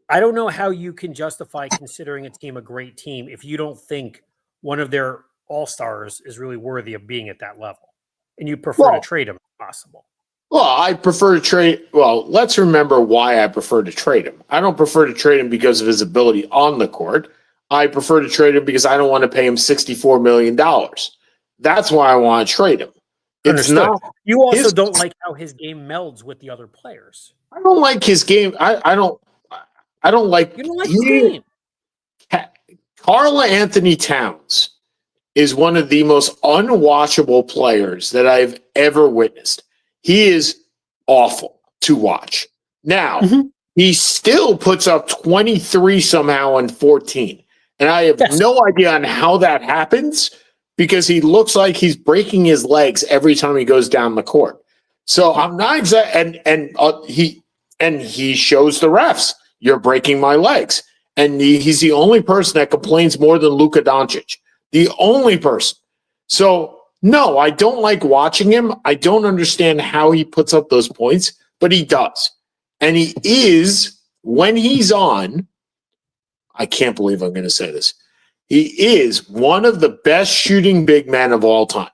B: I don't know how you can justify considering a team a great team if you don't think one of their all-stars is really worthy of being at that level and you prefer to trade him. possible.
C: Well, I prefer to trade. Well, let's remember why I prefer to trade him. I don't prefer to trade him because of his ability on the court. I prefer to trade him because I don't want to pay him $64 million. That's why I want to trade him. It's
B: Understood.
C: not.
B: You also
C: his-
B: don't like how his game melds with the other players.
C: I don't like his game. I don't like.
B: You don't like his game.
C: Karl Anthony Towns is one of the most unwatchable players that I've ever witnessed. He is awful to watch. Now, he still puts up 23 somehow and 14. And I have no idea on how that happens because he looks like he's breaking his legs every time he goes down the court. So I'm not exact, and he shows the refs, "You're breaking my legs." And he's the only person that complains more than Luka Doncic. The only person. So, no, I don't like watching him. I don't understand how he puts up those points, but he does. And he is, when he's on, I can't believe I'm going to say this. He is one of the best shooting big men of all time.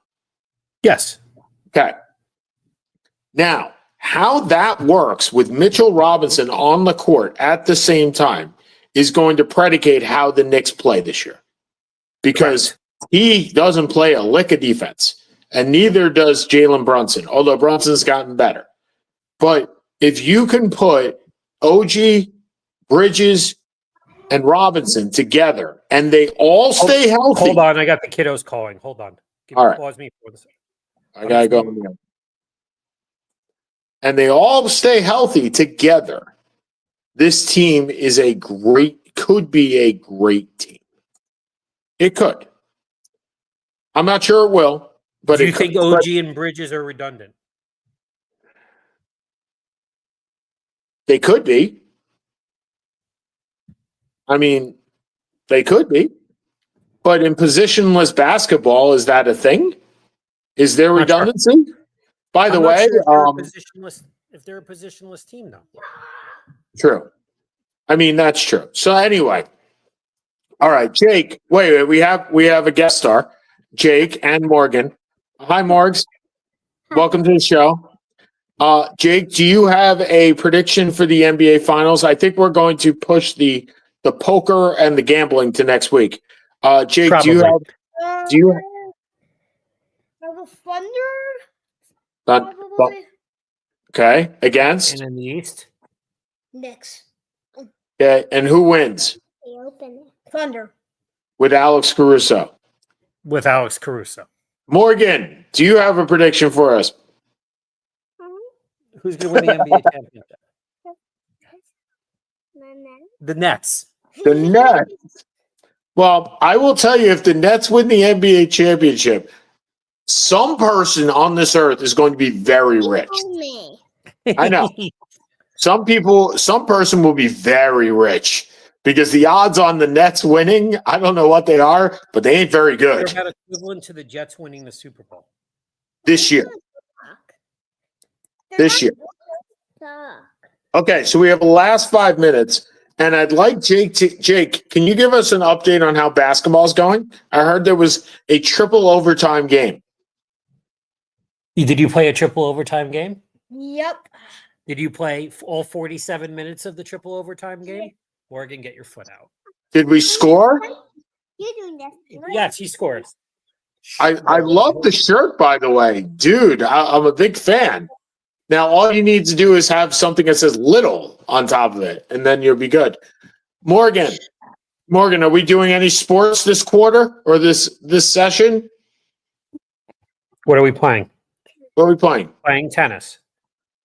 B: Yes.
C: Okay. Now, how that works with Mitchell Robinson on the court at the same time is going to predicate how the Knicks play this year. Because he doesn't play a lick of defense, and neither does Jalen Brunson, although Brunson's gotten better. But if you can put OG, Bridges, and Robinson together, and they all stay healthy.
B: Hold on, I got the kiddos calling. Hold on.
C: All right.
B: Pause me for this.
C: I got to go. And they all stay healthy together. This team is could be a great team. It could. I'm not sure it will, but
B: do you think OG and Bridges are redundant?
C: They could be. I mean, they could be. But in positionless basketball, is that a thing? Is there redundancy? Sure. By the way,
B: if they're a positionless team, though.
C: True. I mean, that's true. So anyway, all right, Jake. Wait. We have a guest star, Jake and Morgan. Hi, Morgs. Welcome to the show. Jake, do you have a prediction for the NBA Finals? I think we're going to push the poker and the gambling to next week. Jake,
B: Probably.
C: do you
D: have a Thunder?
C: Okay, against?
B: And in the East?
D: Knicks.
C: Okay, and who wins?
D: Thunder.
C: With Alex Caruso.
B: With Alex Caruso.
C: Morgan, do you have a prediction for us?
B: Who's going to win the NBA championship? The Nets.
C: The Nets. Well, I will tell you, if the Nets win the NBA championship, some person on this earth is going to be very rich. I know. Some person will be very rich because the odds on the Nets winning, I don't know what they are, but they ain't very good.
B: They're about equivalent to the Jets winning the Super Bowl.
C: This year. Okay, so we have the last 5 minutes, and I'd like Jake, can you give us an update on how basketball's going? I heard there was a triple overtime game.
B: Did you play a triple overtime game?
D: Yep.
B: Did you play all 47 minutes of the triple overtime game? Morgan, get your foot out.
C: Did we score?
B: Yes, he scored.
C: I love the shirt, by the way. Dude, I'm a big fan. Now, all you need to do is have something that says little on top of it, and then you'll be good. Morgan, are we doing any sports this quarter or this session?
B: What are we playing?
C: What are we playing?
B: Playing tennis.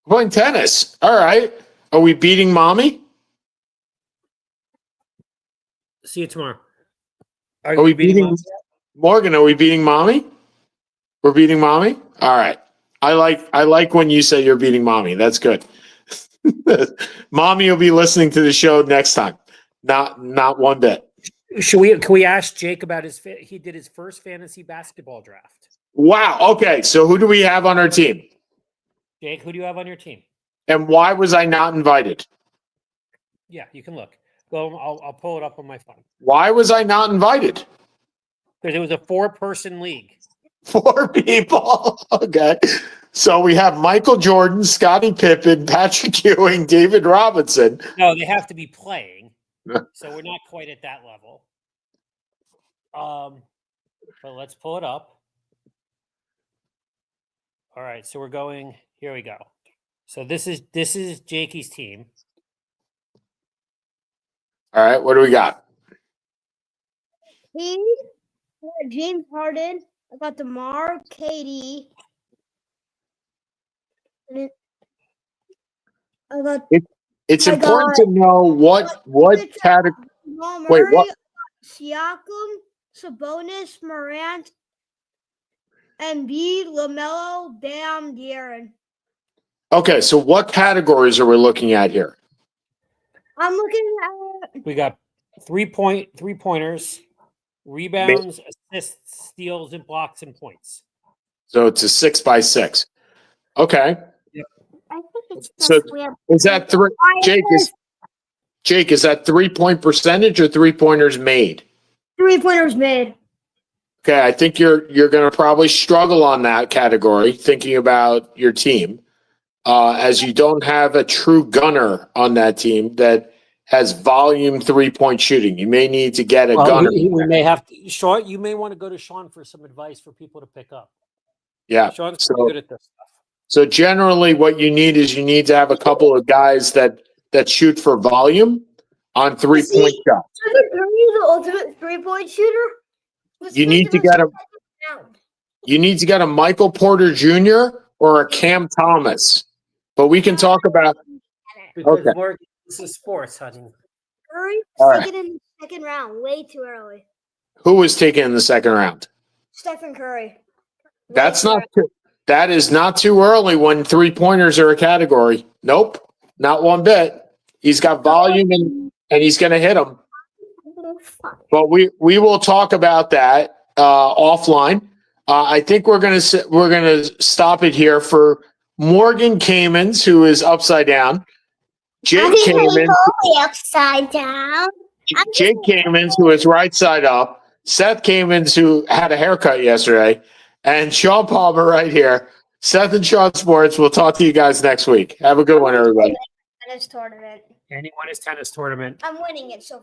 C: We're playing tennis. All right. Are we beating mommy?
B: See you tomorrow.
C: Are we beating Morgan? Are we beating mommy? We're beating mommy? All right. I like when you say you're beating mommy. That's good. Mommy will be listening to the show next time. Not one bit.
B: Can we ask Jake about he did his first fantasy basketball draft.
C: Wow. Okay. So who do we have on our team?
B: Jake, who do you have on your team?
C: And why was I not invited?
B: Yeah, you can look. Go. I'll pull it up on my phone.
C: Why was I not invited?
B: Because it was a 4-person league.
C: 4 people. Okay. So we have Michael Jordan, Scottie Pippen, Patrick Ewing, David Robinson.
B: No, they have to be playing. So we're not quite at that level. But let's pull it up. All right, so we're going. Here we go. So this is Jakey's team.
C: All right, what do we got?
D: He, James Harden. I got DeMar, KD. And I got
C: It's
D: I
C: important
D: got-
C: to know what category.
D: Jamal
C: Wait,
D: Murray,
C: what?
D: Siakam, Sabonis, Morant, Embiid, LaMelo, Bam, De'Aaron.
C: Okay, so what categories are we looking at here?
D: I'm looking at
B: We got three-pointers, rebounds, assists, steals, and blocks and points.
C: So it's a 6x6. Okay,
D: I think it's
C: So,
D: just we have
C: is that three? Jake, is that 3-point percentage or 3-pointers made?
D: 3-pointers made.
C: Okay, I think you're going to probably struggle on that category, thinking about your team, as you don't have a true gunner on that team that has volume 3-point shooting. You may need to get a gunner.
B: We may have to, Sean. You may want to go to Sean for some advice for people to pick up.
C: Yeah.
B: Sean's
C: So,
B: pretty good at this stuff.
C: so generally, what you need is you need to have a couple of guys that shoot for volume on 3-point shots.
D: Stephen Curry is the ultimate 3-point shooter.
C: You need to get a You need to get a Michael Porter Jr. or a Cam Thomas. But we can talk about.
B: Because
C: Okay.
B: Morgan, this is sports, honey.
D: Curry
C: All right.
D: taken in the second round, way too early.
C: Who was taken in the second round?
D: Stephen Curry. Way
C: That's
D: too
C: not. That is not too early when 3-pointers are a category. Nope, not one bit. He's got volume and he's going to hit them.
D: early.
C: But we will talk about that offline. I think we're gonna stop it here for Morgan Kamens, who is upside down. Jake Kamens,
D: upside down.
C: Jake Kamens, who is right side up. Seth Kamens, who had a haircut yesterday, and Sean Palmer right here. Seth and Sean Sports. We'll talk to you guys next week. Have a good one, everybody.
D: Tennis tournament.
B: Anyone is tennis tournament.
D: I'm winning it so